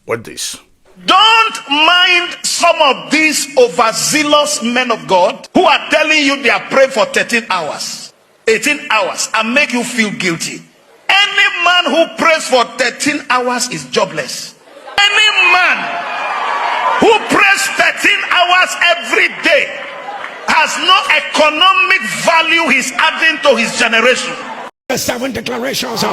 What this? Don't mind some of these overzealous men of God who are telling you they are praying for 13 hours, 18 hours, and make you feel guilty. Any man who prays for 13 hours is jobless. Any man who prays 13 hours every day has no economic value he's adding to his generation. 7 declarations.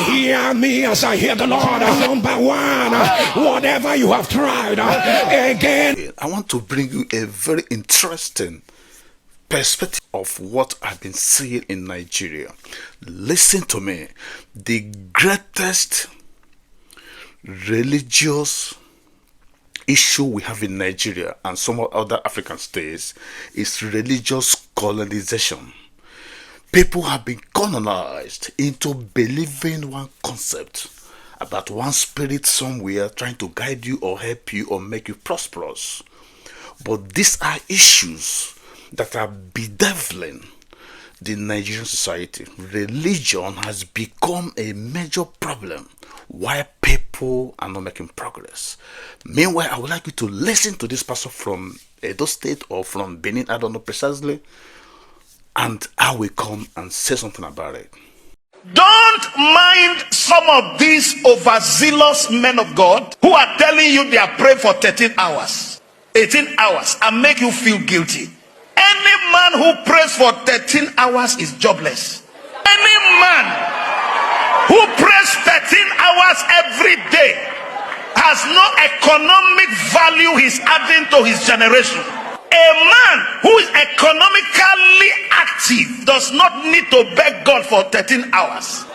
Hear me as I hear the Lord. Number 1, whatever you have tried again. I want to bring you a very interesting perspective of what I've been seeing in Nigeria. Listen to me. The greatest religious issue we have in Nigeria and some other African states is religious colonization. People have been colonized into believing one concept about one spirit somewhere trying to guide you or help you or make you prosperous. But these are issues that are bedeviling the Nigerian society. Religion has become a major problem why people are not making progress. Meanwhile, I would like you to listen to this pastor from Edo State or from Benin, I don't know precisely, and I will come and say something about it. Don't mind some of these overzealous men of God who are telling you they are praying for 13 hours, 18 hours, and make you feel guilty. Any man who prays for 13 hours is jobless. Any man who prays 13 hours every day has no economic value he's adding to his generation. A man who is economically active does not need to beg God for 13 hours.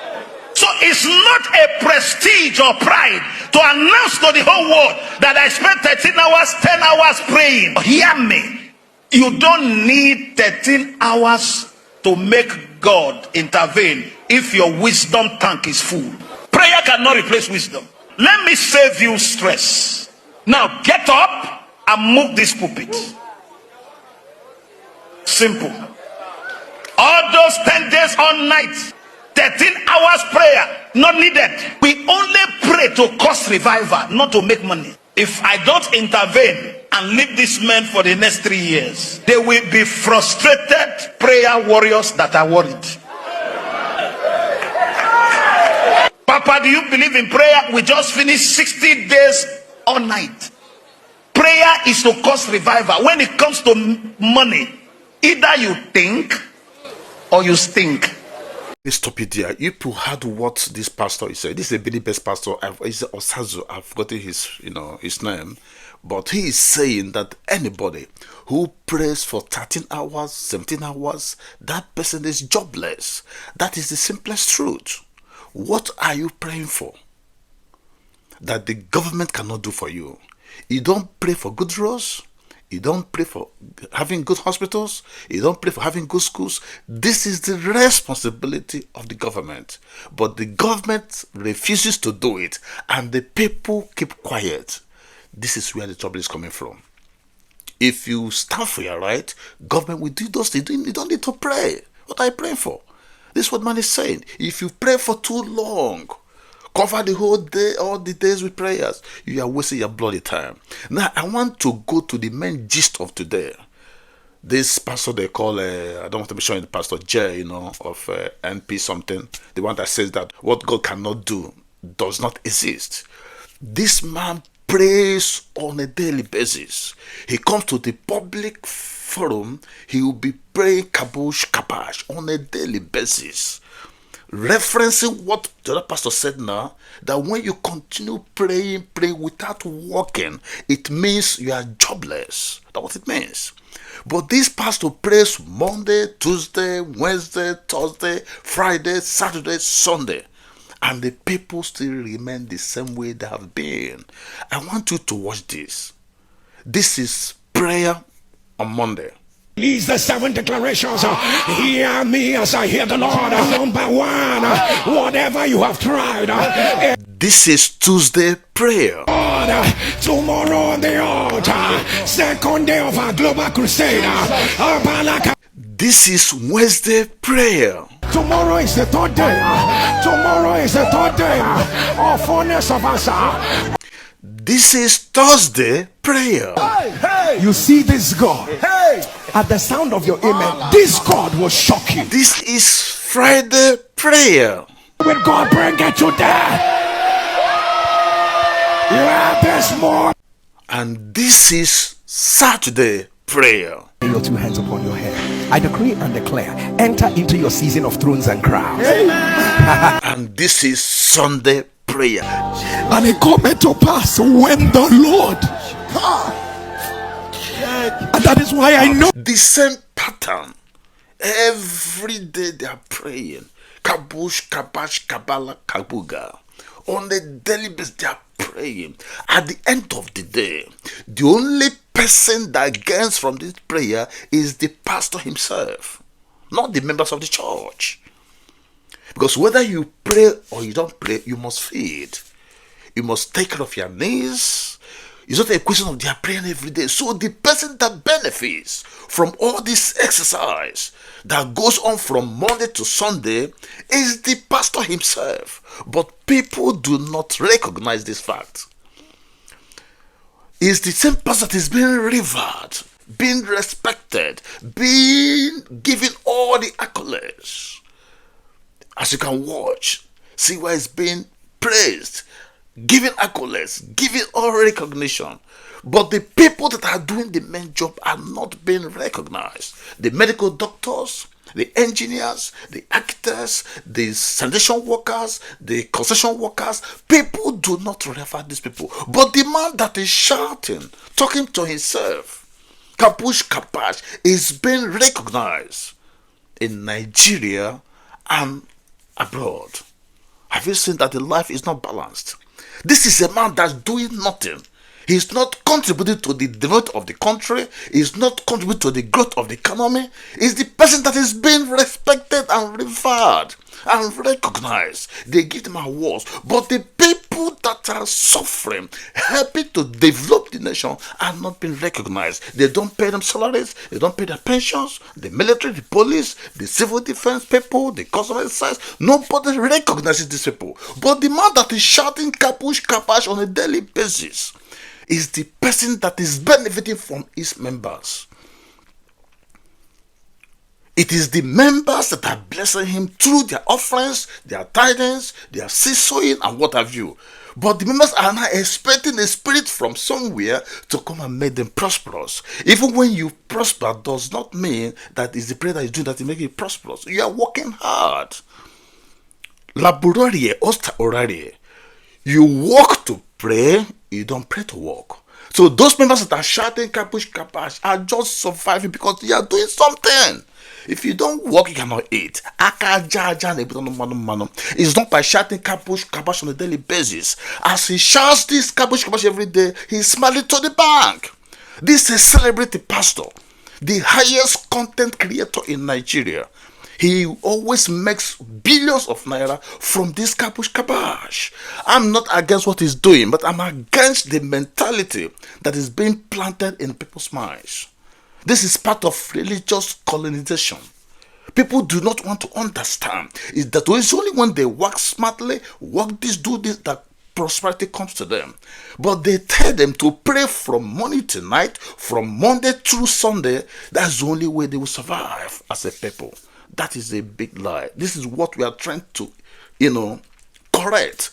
So it's not a prestige or pride to announce to the whole world that I spent 13 hours, 10 hours praying. Hear me. You don't need 13 hours to make God intervene if your wisdom tank is full. Prayer cannot replace wisdom. Let me save you stress. Now get up and move this pulpit. Simple. All those 10 days all night, 13 hours prayer, not needed. We only pray to cause revival, not to make money. If I don't intervene and leave these men for the next 3 years, they will be frustrated prayer warriors that are worried. Papa, do you believe in prayer? We just finished 60 days all night. Prayer is to cause revival. When it comes to money, either you think or you stink. Let's stop it there. You heard what this pastor is saying. This is the very best pastor. It's Osazuwa. I've forgotten his name. But he is saying that anybody who prays for 13 hours, 17 hours, that person is jobless. That is the simplest truth. What are you praying for that the government cannot do for you? You don't pray for good roads. You don't pray for having good hospitals. You don't pray for having good schools. This is the responsibility of the government. But the government refuses to do it, and the people keep quiet. This is where the trouble is coming from. If you stand for your right, government will do those things. You don't need to pray. What are you praying for? This is what man is saying. If you pray for too long, cover the whole day, all the days with prayers, you are wasting your bloody time. Now, I want to go to the main gist of today. This pastor they call, I don't want to be showing the pastor J, of NP something. The one that says that what God cannot do does not exist. This man prays on a daily basis. He comes to the public forum, he will be praying kabosh kabash on a daily basis. Referencing what the other pastor said now, that when you continue praying without working, it means you are jobless. That's what it means. But this pastor prays Monday, Tuesday, Wednesday, Thursday, Friday, Saturday, Sunday, and the people still remain the same way they have been. I want you to watch this. This is prayer on Monday. These the 7 declarations. Hear me as I hear the Lord. Number 1, whatever you have tried. This is Tuesday prayer. Tomorrow on the altar, second day of our global crusade. This is Wednesday prayer. Tomorrow is the 3rd day. Tomorrow is the 3rd day of fullness of answer. This is Thursday prayer. You see this God? At the sound of your amen, this God will shock you. This is Friday prayer. When God bring it you there, yeah, there's more. And this is Saturday prayer. Lay your two hands upon your head. I decree and declare, enter into your season of thrones and crowns. And this is Sunday prayer. And it cometh to pass when the Lord, and that is why I know The same pattern. Every day they are praying. Kabush, kabash, kabala, kabuga. On a daily basis they are praying. At the end of the day, the only person that gains from this prayer is the pastor himself, not the members of the church. Because whether you pray or you don't pray, you must feed. You must take care of your needs. It's not a question of they are praying every day. So the person that benefits from all this exercise that goes on from Monday to Sunday is the pastor himself. But people do not recognize this fact. It's the same pastor that is being revered, being respected, being given all the accolades. As you can watch, see where it's being praised, given accolades, given all recognition. But the people that are doing the main job are not being recognized. The medical doctors, the engineers, the architects, the sanitation workers, the construction workers, people do not refer these people. But the man that is shouting, talking to himself, kapush kapash, is being recognized in Nigeria and abroad. Have you seen that the life is not balanced? This is a man that's doing nothing. He's not contributing to the development of the country. He's not contributing to the growth of the economy. He's the person that is being respected and revered and recognized. They give them awards. But the people that are suffering, helping to develop the nation, are not being recognized. They don't pay them salaries. They don't pay their pensions. The military, the police, the civil defense people, the customer exercise. Nobody recognizes these people. But the man that is shouting kapush kapash on a daily basis is the person that is benefiting from his members. It is the members that are blessing him through their offerings, their tithings, their seed sowing, and what have you. But the members are now expecting a spirit from somewhere to come and make them prosperous. Even when you prosper does not mean that it's the prayer that you do that will make you prosperous. You are working hard. Laborarie osta orarie. You work to pray, you don't pray to work. So those members that are shouting kapush kapash are just surviving because they are doing something. If you don't work, you cannot eat. It's not by shouting kapush kapash on a daily basis. As he shouts this kapush kapash every day, he's smiling to the bank. This is a celebrity pastor, the highest content creator in Nigeria. He always makes billions of naira from this kapush kabash. I'm not against what he's doing, but I'm against the mentality that is being planted in people's minds. This is part of religious colonization. People do not want to understand is that it's only when they work smartly, work this, do this, that prosperity comes to them. But they tell them to pray from morning to night, from Monday through Sunday. That's the only way they will survive as a people. That is a big lie. This is what we are trying to, correct.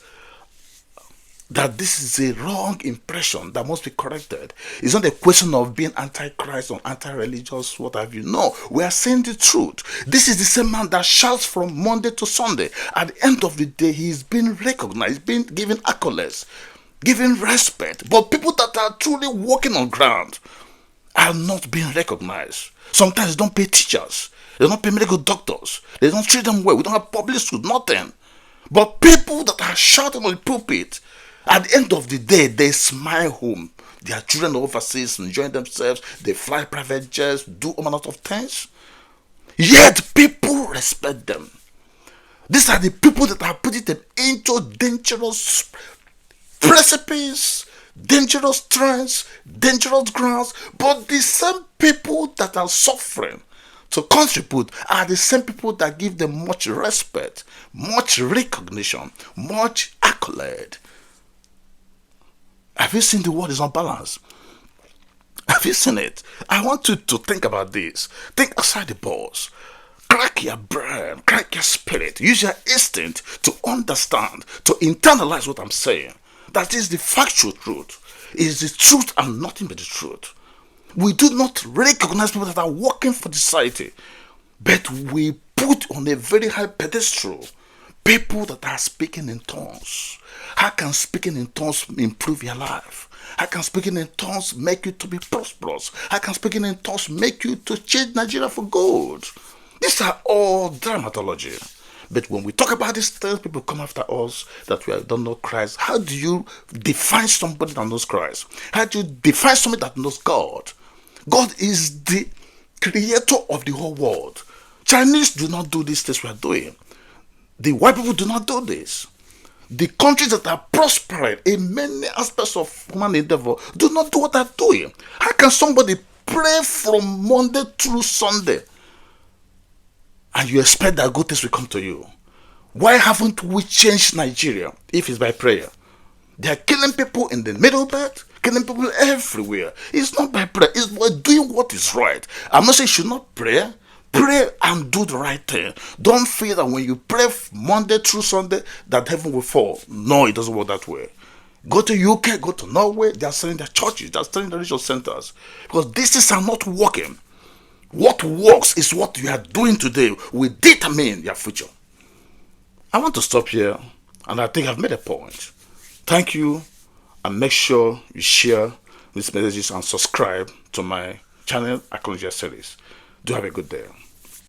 That this is a wrong impression that must be corrected. It's not a question of being anti-Christ or anti-religious, what have you. No, we are saying the truth. This is the same man that shouts from Monday to Sunday. At the end of the day, he is being recognized, being given accolades, given respect. But people that are truly walking on ground are not being recognized. Sometimes they don't pay teachers. They don't pay medical doctors. They don't treat them well. We don't have public schools, nothing. But people that are shouting on the pulpit, at the end of the day, they smile home. Their children are overseas, enjoying themselves. They fly private jets, do all manner of things. Yet people respect them. These are the people that are putting them into dangerous precipices, dangerous trends, dangerous grounds. But the same people that are suffering to contribute are the same people that give them much respect, much recognition, much accolade. Have you seen the world is unbalanced? Have you seen it? I want you to think about this. Think outside the box. Crack your brain, crack your spirit. Use your instinct to understand, to internalize what I'm saying. That is the factual truth. It is the truth and nothing but the truth. We do not recognize people that are working for the society, but we put on a very high pedestal people that are speaking in tongues. How can speaking in tongues improve your life? How can speaking in tongues make you to be prosperous? How can speaking in tongues make you to change Nigeria for good? These are all dramatology. But when we talk about these things, people come after us that we don't know Christ. How do you define somebody that knows Christ? How do you define somebody that knows God? God is the creator of the whole world. Chinese do not do these things we are doing. The white people do not do this. The countries that are prospering in many aspects of human endeavor do not do what they're doing. How can somebody pray from Monday through Sunday and you expect that good things will come to you? Why haven't we changed Nigeria if it's by prayer? They are killing people in the middle belt, killing people everywhere. It's not by prayer, it's by doing what is right. I'm not saying you should not pray. Pray and do the right thing. Don't feel that when you pray Monday through Sunday that heaven will fall. No, it doesn't work that way. Go to UK, go to Norway, they are selling their churches, they are selling the religious centers. Because these things are not working. What works is what you are doing today will determine your future. I want to stop here, and I think I've made a point. Thank you, and make sure you share these messages and subscribe to my channel, Acknowledge series. Do have a good day.